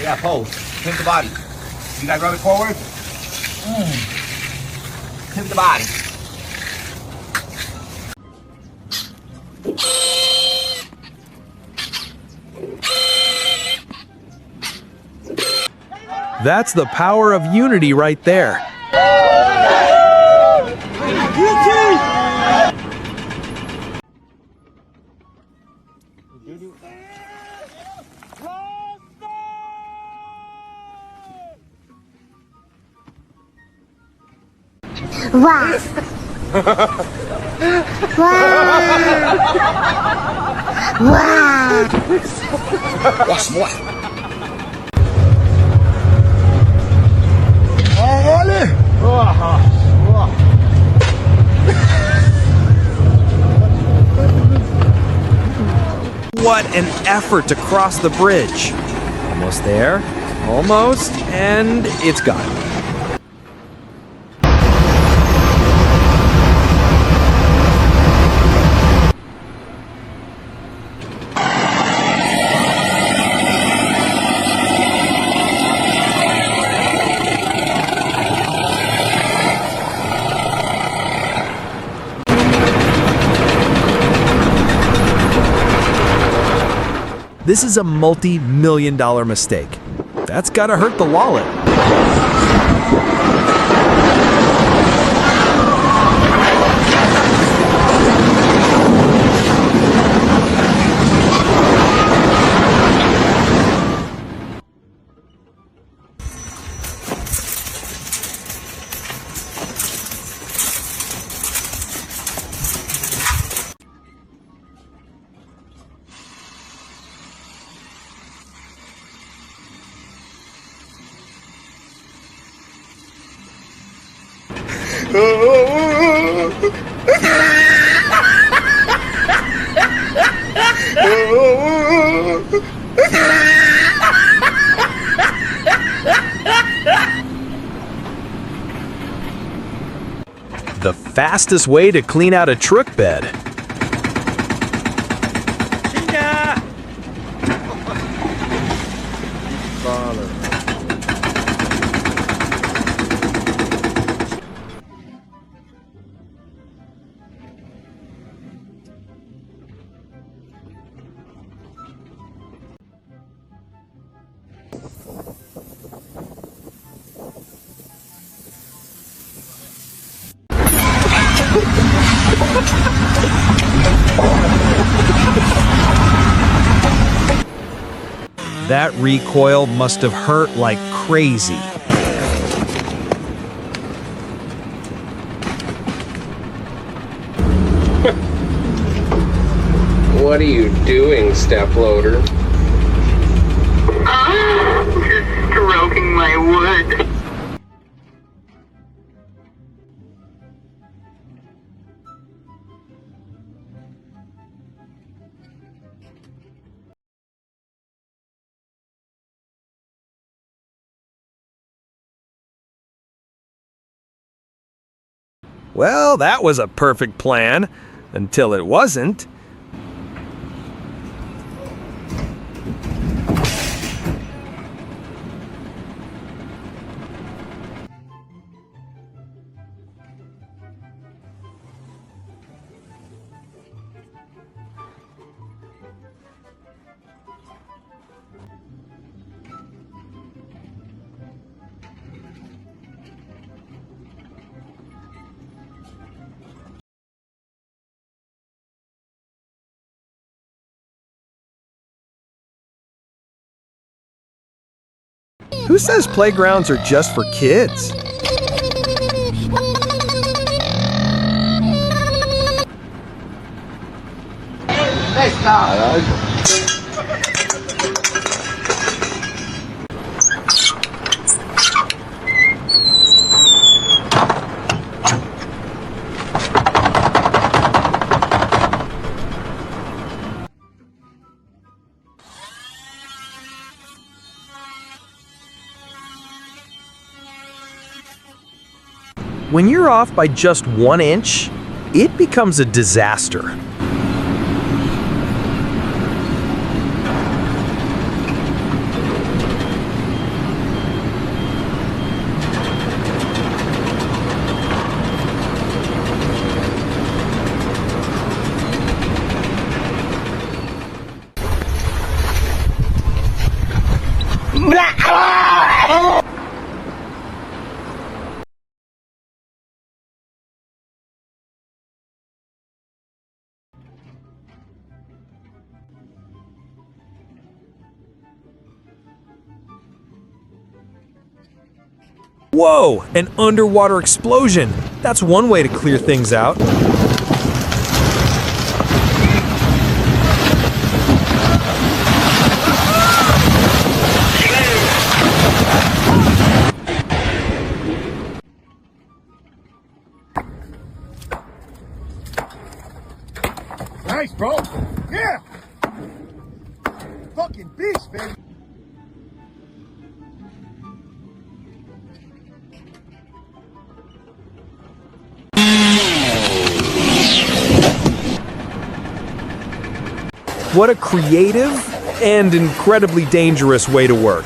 Yeah, pose. Pivot the body. You guys rub it forward. Pivot the body. That's the power of unity right there. Wow. Wow. Watch more. What an effort to cross the bridge. Almost there, almost, and it's gone. This is a multi-million-dollar mistake. That's gotta hurt the wallet. The fastest way to clean out a truck bed. That recoil must have hurt like crazy. What are you doing, steploader? Just stroking my wood. Well, that was a perfect plan, until it wasn't. Who says playgrounds are just for kids? Nice job. When you're off by just 1 inch, it becomes a disaster. Whoa, an underwater explosion. That's one way to clear things out. Nice, bro. Yeah. Fucking beast, baby. What a creative and incredibly dangerous way to work.